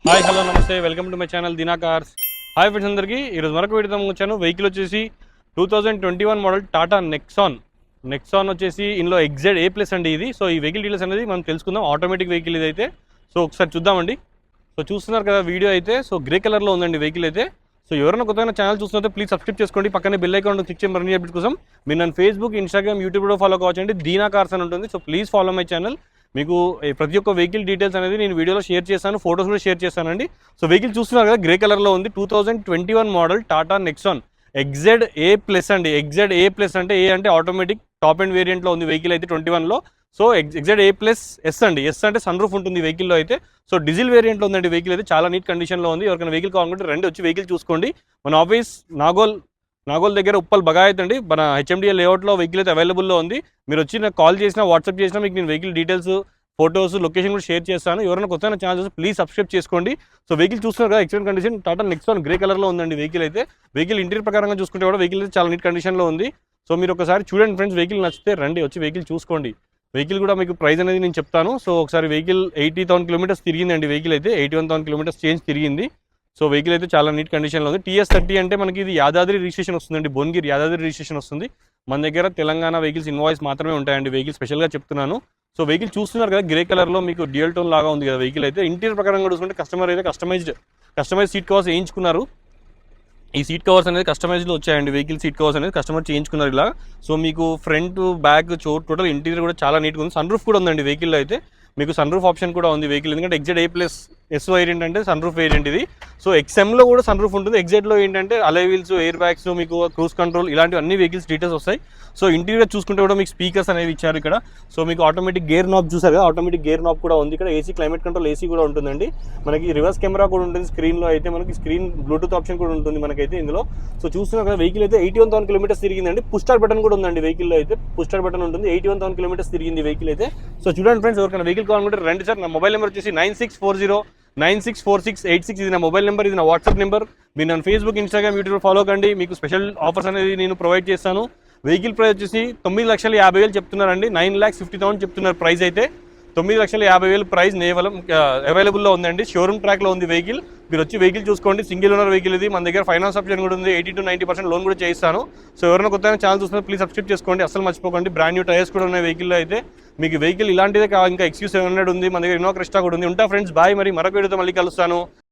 Hi hello నమస్తే welcome to my channel Dina cars. Hi friends అందరికీ. ఈరోజు మరొక వీడియోతో వచ్చాను. వెహికల్ వచ్చేసి 2021 మోడల్ టాటా నెక్సాన్ వచ్చేసి ఇందులో XzA+ అండి ఇది. సో ఈ వెహికల్ డీటెయిల్స్ అనేది మనం తెలుసుకుందాం. ఆటోమేటిక్ వెహికల్ ఇది అయితే. సో ఒకసారి చూద్దామండి. సో చూస్తున్నారు కదా వీడియో అయితే. సో గ్రే కలర్లో ఉందండి వెహికల్ అయితే. సో ఎవరైనా కొత్తగా ఛానల్ చూస్తుంటే ప్లీజ్ సబ్స్క్రైబ్ చేసుకోండి. పక్కనే బెల్ ఐకాన్ క్లిక్ చేయండి మరిన్ని అప్డేట్స్ కోసం. మీరు నన్ను ఫేస్బుక్, ఇన్స్టాగ్రామ్, యూట్యూబ్లో ఫాలో కావచ్చండి. దీనా కార్స్ అని ఉంటుంది. So please follow my channel. మీకు ప్రతి ఒక్క వెహికల్ డీటెయిల్స్ అనేది నేను వీడియోలో షేర్ చేస్తాను, ఫోటోస్ కూడా షేర్ చేస్తానండి. సో వెహికల్ చూస్తున్నారు కదా గ్రే కలర్లో ఉంది. 2021 మోడల్ టాటా నెక్సాన్ XzA+ అండి. XzA+ అంటే ఏ అంటే ఆటోమేటిక్ టాప్ అండ్ వేరియంట్లో ఉంది వెహికల్ అయితే 21లో. సో XzA+S అండి. ఎస్ అంటే సన్ రూఫ్ ఉంటుంది వెహికల్లో అయితే. సో డీజిల్ వేరియంట్లో ఉందండి వెహికల్ అయితే. చాలా నీట్ కండిషన్లో ఉంది. ఎవరికైనా వెహికల్ కావాలంటే రండి, వచ్చి వెహికల్ చూసుకోండి. మన ఆఫీస్ నాగోల్ దగ్గర ఉప్పల్ బగాయత్ అండి. మన HMDA లేఅవుట్లో వెహికల్ అయితే అవైలబుల్లో ఉంది. మీరు వచ్చి నాకు కాల్ చేసినా, వాట్సాప్ చేసినా మీకు నేను వెహికల్ డీటెయిల్స్, ఫోటోస్, లొకేషన్ కూడా షేర్ చేస్తాను. ఎవరైనా కొత్తగా ఛానల్ చూసి ప్లీజ్ సబ్స్క్రైబ్ చేసుకోండి. సో వెహికల్ చూస్తున్నారు కదా excellent condition Tata Nexon grey కలర్లో ఉందండి వెహికల్ అయితే. వెహికల్ ఇంటీరియర్ ప్రకారంగా చూసుకుంటే కూడా వెహికల్ అయితే చాలా నీట్ కండిషన్లో ఉంది. సో మీరు ఒకసారి చూడండి ఫ్రెండ్స్, వెహికల్ నచ్చితే రండి, వచ్చి వెహికల్ చూసుకోండి. వెహికల్ కూడా మీకు ప్రైస్ అనేది నేను చెప్తాను. సో ఒకసారి వెహికల్ 80,000 కిలోమీటర్స్ తిరిగిందండి వెహికల్ అయితే. 81,000 కిలోమీటర్స్ చేంజ్ తిరిగింది. సో వెహికల్ అయితే చాలా నీట్ కండిషన్లో ఉంది. TS30 అంటే మనకి ఇది యాదాద్రి రిజిస్ట్రేషన్ వస్తుందండి. భువనగిరి యాదాద్రి రిజిస్ట్రేషన్ వస్తుంది. మన దగ్గర తెలంగాణ వెహికల్స్ ఇన్వాయిస్ మాత్రమే ఉంటాయండి. వెహికల్ స్పెషల్గా చెప్తున్నాను. సో వెహికల్ చూస్తున్నారు కదా గ్రే కలర్లో మీకు డ్యూయల్ టోన్ లాగా ఉంది కదా వెహికల్ అయితే. ఇంటీరియర్ ప్రకారంగా చూసుకుంటే కస్టమర్ అయితే కస్టమైజ్ సీట్ కవర్స్ వేయించుకున్నారు. ఈ సీట్ కవర్స్ అనేది కస్టమైజ్లో వచ్చాయండి. వెహికల్ సీట్ కవర్స్ అనేది కస్టమర్ చేయించుకున్నారు ఇలా. సో మీకు ఫ్రంట్, బ్యాక్, టోటల్ ఇంటీరియర్ కూడా చాలా నీట్గా ఉంది. సన్ రూఫ్ కూడా ఉందండి వెహికల్లో అయితే. మీకు సన్ రూఫ్ ఆప్షన్ కూడా ఉంది వెహికల్. ఎందుకంటే XzA+S వేరియంట్ అంటే సన్ రూఫ్ వేరియంట్ ఇది. సో XMలో కూడా సన్ రూఫ్ ఉంటుంది. XZలో ఏంటంటే అలై వీల్స్, ఎయిర్ బ్యాగ్స్, మీకు క్రూజ్ కంట్రోల్ ఇలాంటివి అన్ని వెహికల్స్ డీటెయిల్స్ వస్తాయి. సో ఇంటీరియర్ చూసుకుంటే కూడా మీకు స్పీకర్స్ అనేవి ఇచ్చారు ఇక్కడ. సో మీకు ఆటోమేటిక్ గేర్ నాబ్ చూసారు కదా, ఆటోమేటిక్ గేర్ నాబ్ కూడా ఉంది ఇక్కడ. AC క్లైమేట్ కంట్రోల్ AC కూడా ఉంటుందండి. మనకి రివర్స్ కెమెరా కూడా ఉంటుంది స్క్రీన్లో అయితే. మనకి స్క్రీన్ బ్లూటూత్ ఆప్షన్ కూడా ఉంటుంది మనకైతే ఇందులో. సో చూస్తున్నారు కదా వెహికల్ అయితే 81,000 కిలోమీటర్స్ తిరిగిందండి. పుష్ స్టార్ట్ బటన్ కూడా ఉందండి వెహికల్లో అయితే. పుష్ స్టార్ట్ బటన్ ఉంటుంది. 81,000 కిలోమీటర్స్ తిరిగింది వెహికల్ అయితే. సో చూడండి ఫ్రెండ్స్, ఎవరికైనా వెహికల్ కావాలంటే రండి సార్. నా మొబైల్ నెంబర్ వచ్చేసి 9640964686. ఇది నా మొబైల్ నెంబర్, ఇది నా వాట్సాప్ నెంబర్. మీరు నన్ను ఫేస్బుక్, ఇన్స్టాగ్రామ్, యూట్యూబ్ ఫాలో కండి. మీకు స్పెషల్ ఆఫర్స్ అనేది నేను ప్రొవైడ్ చేస్తాను. వెహికల్ ప్రైస్ వచ్చేసి 9,50,000 చెప్తున్నారండి. 9,50,000 చెప్తున్నారు ప్రైస్ అయితే. 9,50,000 ప్రైస్ అవైలబుల్లో ఉందండి. షోరూమ్ ట్రాక్లో ఉంది వెహికల్. మీరు వచ్చి వెహికల్ చూసుకోండి. సింగిల్ ఓనర్ వెహికల్ ఇది. మన దగ్గర ఫైనాన్స్ ఆప్షన్ కూడా ఉంది. 80 to 90% లోన్ కూడా చేయిస్తాను. సో ఎవరైనా కొత్తగా ఛానల్ చూస్తున్నారు ప్లీజ్ సబ్స్క్రైబ్ చేసుకోండి. అసలు మర్చిపోకండి. బ్రాండ్ న్యూ టైర్స్ కూడా ఉన్నాయి వెహికల్లో అయితే. మీకు వెహికల్ ఇలాంటిదే ఇంకా XQ700 ఉంది. మన దగ్గర ఇన్నోవా క్రిస్టా కూడా ఉంది. ఉంటా ఫ్రెండ్స్, బాయ్. మరి మరొక వీడియోతో మళ్ళీ కలుస్తాను.